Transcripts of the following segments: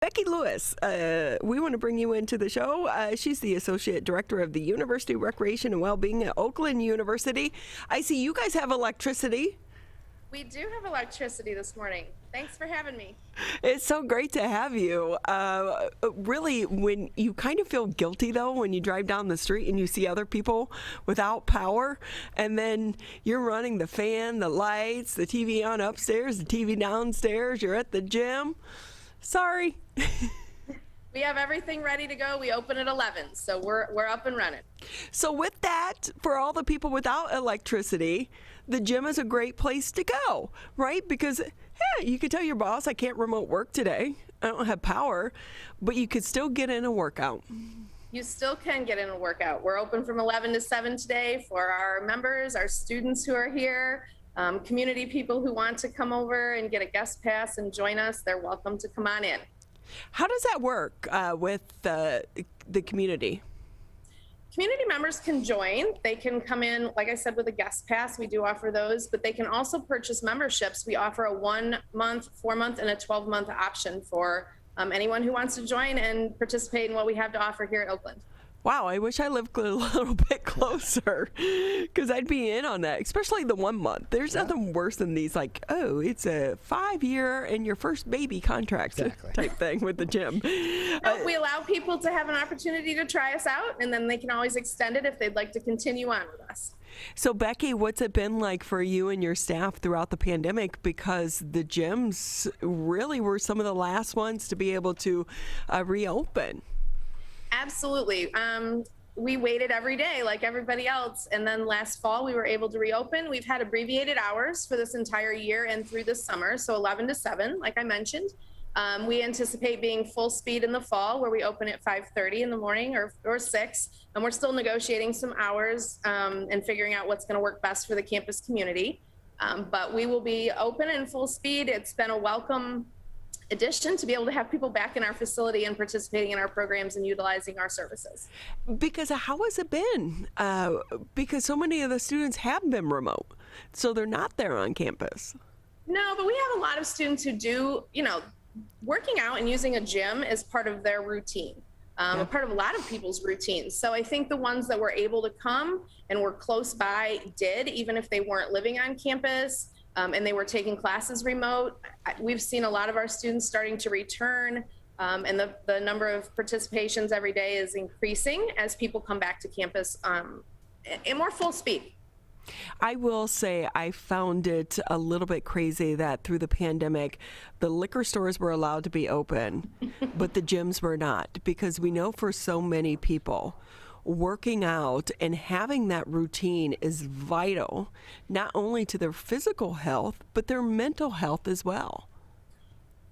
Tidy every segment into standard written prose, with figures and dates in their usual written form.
Becky Lewis, we want to bring you into the show. She's the Associate Director of the University of Recreation and Wellbeing at Oakland University. I see you guys have electricity. We do have electricity this morning. Thanks for having me. It's so great to have you. Really, when you kind of feel guilty, though, when you drive down the street and you see other people without power, and then you're running the fan, the lights, the TV on upstairs, the TV downstairs, you're at the gym. Sorry. We have everything ready to go. We open at 11, so we're up and running. So with that, for all the people without electricity, the gym is a great place to go, right? Because you could tell your boss, I can't remote work today. I don't have power, but you could still get in a workout. You still can get in a workout. We're open from 11 to 7 today for our members, our students who are here, community people who want to come over and get a guest pass and join us. They're welcome to come on in. How does that work with the community? Community members can join. They can come in, like I said, with a guest pass. We do offer those, but they can also purchase memberships. We offer a 1-month, 4-month, and a 12-month option for anyone who wants to join and participate in what we have to offer here at Oakland. Wow, I wish I lived a little bit closer because I'd be in on that, especially the 1 month. There's nothing worse than these, like, oh, it's a 5-year and your first baby contract type thing with the gym. No, we allow people to have an opportunity to try us out, and then they can always extend it if they'd like to continue on with us. So, Becky, what's it been like for you and your staff throughout the pandemic? Because the gyms really were some of the last ones to be able to reopen. Absolutely. We waited every day like everybody else. And then last fall, we were able to reopen. We've had abbreviated hours for this entire year and through the summer. So 11 to 7, like I mentioned. We anticipate being full speed in the fall where we open at 5:30 in the morning or 6. And we're still negotiating some hours and figuring out what's going to work best for the campus community. But we will be open and full speed. It's been a welcome addition to be able to have people back in our facility and participating in our programs and utilizing our services. Because how has it been? Because so many of the students have been remote, so they're not there on campus. No, but we have a lot of students who do, working out and using a gym is part of their routine, part of a lot of people's routines. So I think the ones that were able to come and were close by did, even if they weren't living on campus. And they were taking classes remote. We've seen a lot of our students starting to return, and the number of participations every day is increasing as people come back to campus in more full speed. I will say I found it a little bit crazy that through the pandemic, the liquor stores were allowed to be open, but the gyms were not, because we know for so many people, working out and having that routine is vital, not only to their physical health, but their mental health as well.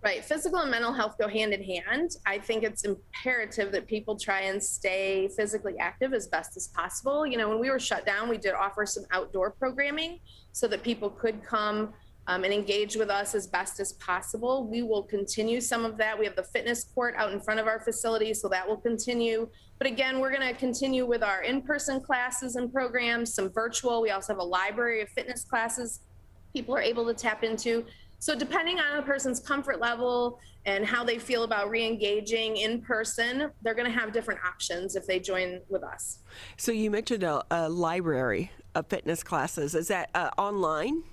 Right. Physical and mental health go hand in hand. I think it's imperative that people try and stay physically active as best as possible. When we were shut down, we did offer some outdoor programming so that people could come and engage with us as best as possible. We will continue some of that. We have the fitness court out in front of our facility, so that will continue. But again, we're going to continue with our in-person classes and programs, some virtual. We also have a library of fitness classes people are able to tap into. So depending on a person's comfort level and how they feel about re-engaging in person, they're going to have different options if they join with us. So you mentioned a library of fitness classes. Is that online?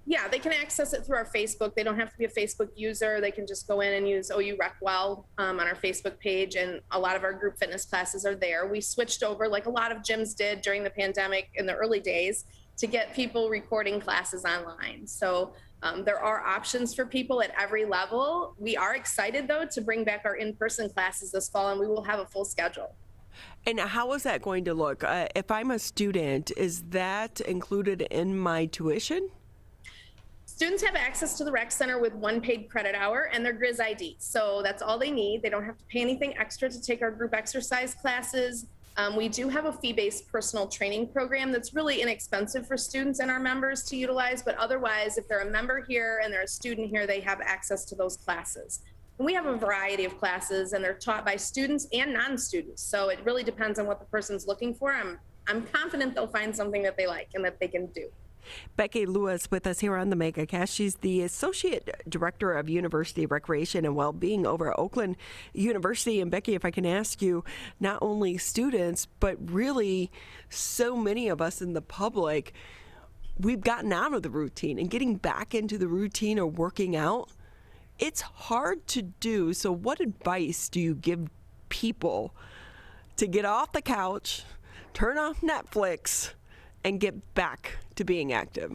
Yeah, they can access it through our Facebook. They don't have to be a Facebook user. They can just go in and use OU RecWell on our Facebook page, and a lot of our group fitness classes are there. We switched over, like a lot of gyms did during the pandemic in the early days, to get people recording classes online. So there are options for people at every level. We are excited, though, to bring back our in-person classes this fall, and we will have a full schedule. And how is that going to look? If I'm a student, is that included in my tuition? Students have access to the rec center with 1 paid credit hour and their Grizz ID. So that's all they need. They don't have to pay anything extra to take our group exercise classes. We do have a fee-based personal training program that's really inexpensive for students and our members to utilize, but otherwise, if they're a member here and they're a student here, they have access to those classes. And we have a variety of classes, and they're taught by students and non-students. So it really depends on what the person's looking for. I'm confident they'll find something that they like and that they can do. Becky Lewis with us here on the MegaCast. She's the Associate Director of University Recreation and Wellbeing over at Oakland University. And Becky, if I can ask you, not only students, but really so many of us in the public, we've gotten out of the routine, and getting back into the routine of working out, it's hard to do. So what advice do you give people to get off the couch, turn off Netflix, and get back to being active?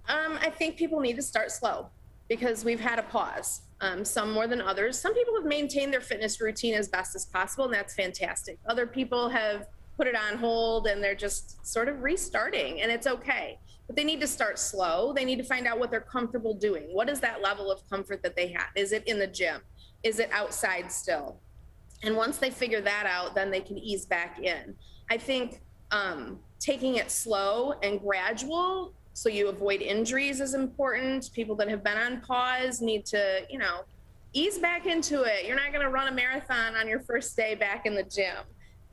I think people need to start slow because we've had a pause, some more than others. Some people have maintained their fitness routine as best as possible, and that's fantastic. Other people have put it on hold and they're just sort of restarting, and it's okay. But they need to start slow. They need to find out what they're comfortable doing. What is that level of comfort that they have? Is it in the gym? Is it outside still? And once they figure that out, then they can ease back in. I think taking it slow and gradual so you avoid injuries is important. People that have been on pause need to, ease back into it. You're not going to run a marathon on your first day back in the gym.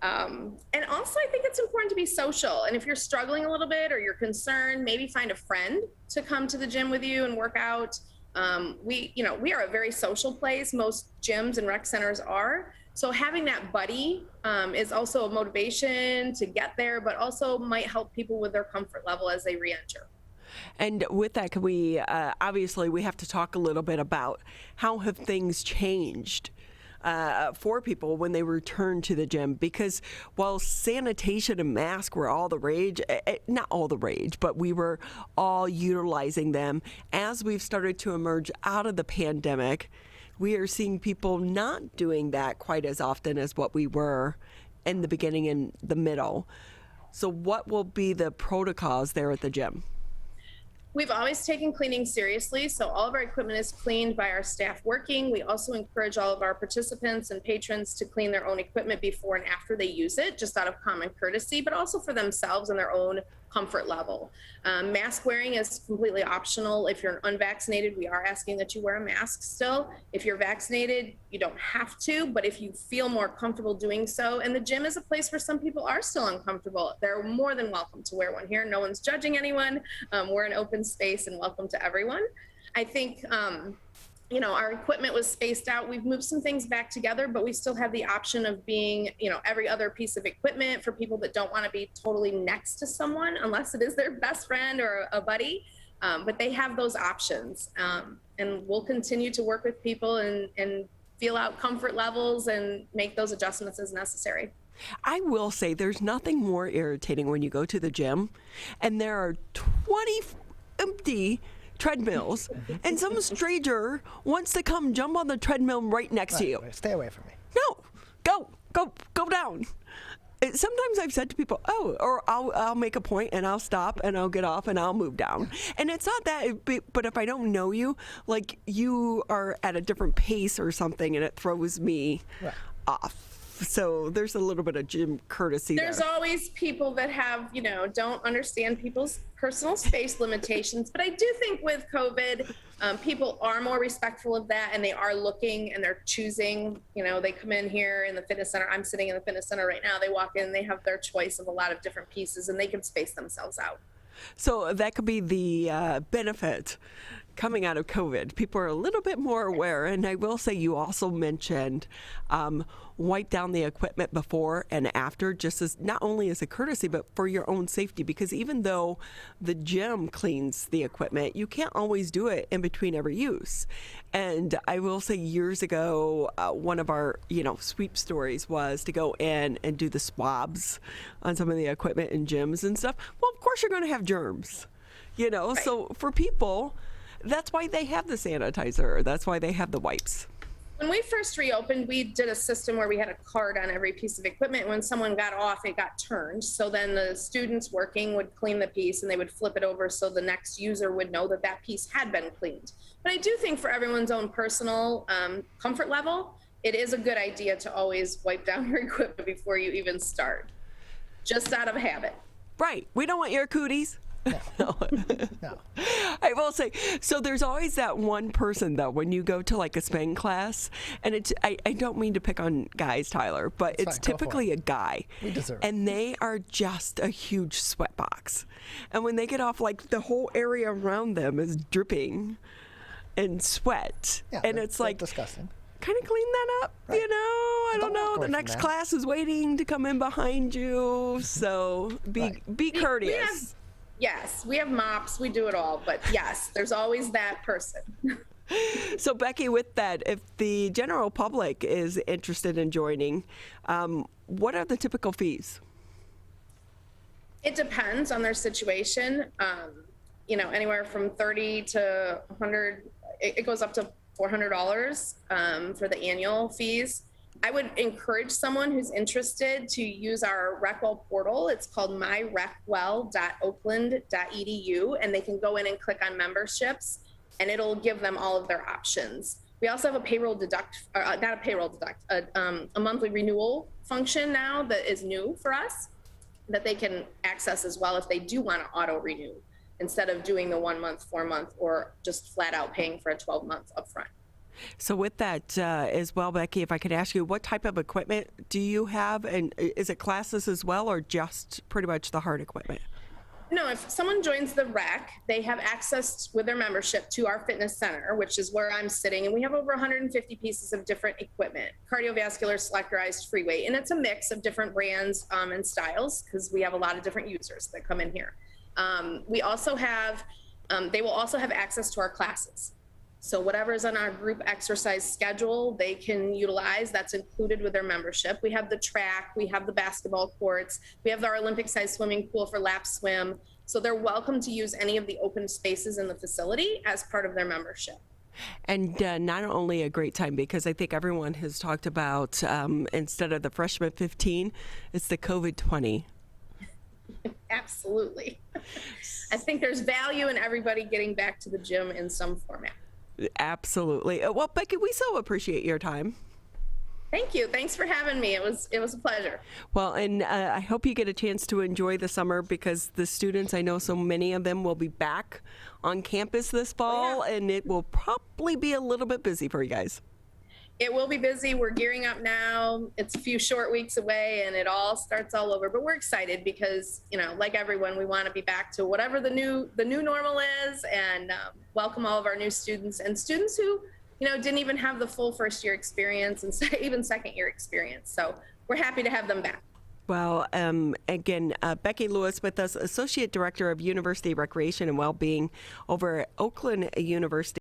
And also, I think it's important to be social. And if you're struggling a little bit or you're concerned, maybe find a friend to come to the gym with you and work out. We are a very social place. Most gyms and rec centers are. So having that buddy is also a motivation to get there, but also might help people with their comfort level as they re-enter. And with that, can we, obviously, we have to talk a little bit about how have things changed for people when they return to the gym, because while sanitation and masks were all the rage, not all the rage, but we were all utilizing them. As we've started to emerge out of the pandemic, we are seeing people not doing that quite as often as what we were in the beginning and the middle. So what will be the protocols there at the gym? We've always taken cleaning seriously, so all of our equipment is cleaned by our staff working. We also encourage all of our participants and patrons to clean their own equipment before and after they use it, just out of common courtesy, but also for themselves and their own comfort level. Mask wearing is completely optional. If you're unvaccinated, we are asking that you wear a mask still. If you're vaccinated, you don't have to, but if you feel more comfortable doing so, and the gym is a place where some people are still uncomfortable, they're more than welcome to wear one here. No one's judging anyone. We're an open space and welcome to everyone. I think our equipment was spaced out. We've moved some things back together, but we still have the option of being, every other piece of equipment for people that don't want to be totally next to someone, unless it is their best friend or a buddy. But they have those options. And we'll continue to work with people and feel out comfort levels and make those adjustments as necessary. I will say there's nothing more irritating when you go to the gym and there are 20 empty treadmills and some stranger wants to come jump on the treadmill right next to you. Stay away from me. No, go down. Sometimes I've said to people, or I'll make a point and I'll stop and I'll get off and I'll move down. And it's not that, but if I don't know you, like you are at a different pace or something and it throws me off. So there's a little bit of gym courtesy there. There's always people that have, don't understand people's personal space limitations. But I do think with COVID, people are more respectful of that and they are looking and they're choosing, they come in here in the fitness center. I'm sitting in the fitness center right now. They walk in, they have their choice of a lot of different pieces and they can space themselves out. So that could be the benefit coming out of COVID. People are a little bit more aware. And I will say you also mentioned wipe down the equipment before and after, just as not only as a courtesy, but for your own safety. Because even though the gym cleans the equipment, you can't always do it in between every use. And I will say years ago, one of our, sweep stories was to go in and do the swabs on some of the equipment in gyms and stuff. Well, of course you're going to have germs, Right. So for people, that's why they have the sanitizer. That's why they have the wipes. When we first reopened, we did a system where we had a card on every piece of equipment. When someone got off, it got turned. So then the students working would clean the piece and they would flip it over so the next user would know that that piece had been cleaned. But I do think for everyone's own personal comfort level, it is a good idea to always wipe down your equipment before you even start, just out of habit. Right. We don't want your cooties. No. No. I will say, so there's always that one person though when you go to like a spin class, and I don't mean to pick on guys, Tyler, but It's it's fine, go for typically it. a guy. We deserve it. And they are just a huge sweat box. And when they get off, like the whole area around them is dripping in sweat. Yeah, and they're- it's they're like, disgusting. kind of clean that up, Right. you know? I Don't don't know. walk away The from next that. class is waiting to come in behind you. So be Right. be courteous. Yes, we have mops, we do it all, but yes, there's always that person. So Becky, with that, if the general public is interested in joining, what are the typical fees? It depends on their situation. Anywhere from 30 to 100, it goes up to $400 for the annual fees. I would encourage someone who's interested to use our RecWell portal. It's called myrecwell.oakland.edu, and they can go in and click on memberships, and it'll give them all of their options. We also have a a monthly renewal function now that is new for us that they can access as well if they do want to auto renew instead of doing the 1 month, 4 month, or just flat out paying for a 12-month upfront. So with that as well, Becky, if I could ask you, what type of equipment do you have? And is it classes as well, or just pretty much the hard equipment? No, if someone joins the rec, they have access with their membership to our fitness center, which is where I'm sitting. And we have over 150 pieces of different equipment, cardiovascular, selectorized, free weight. And it's a mix of different brands and styles because we have a lot of different users that come in here. We also have, they will also have access to our classes. So whatever is on our group exercise schedule, they can utilize. That's included with their membership. We have the track, we have the basketball courts, we have our Olympic-sized swimming pool for lap swim. So they're welcome to use any of the open spaces in the facility as part of their membership. And not only a great time, because I think everyone has talked about instead of the freshman 15, it's the COVID 20. Absolutely. I think there's value in everybody getting back to the gym in some format. Absolutely. Well, Becky, we so appreciate your time. Thank you. Thanks for having me. It was a pleasure. Well, and I hope you get a chance to enjoy the summer, because the students, I know so many of them will be back on campus this fall, and it will probably be a little bit busy for you guys. It will be busy. We're gearing up now. It's a few short weeks away and it all starts all over, but we're excited because, like everyone, we want to be back to whatever the new normal is, and welcome all of our new students and students who, didn't even have the full first year experience and even second year experience. So we're happy to have them back. Well, again, Becky Lewis with us, Associate Director of University Recreation and Wellbeing over at Oakland University.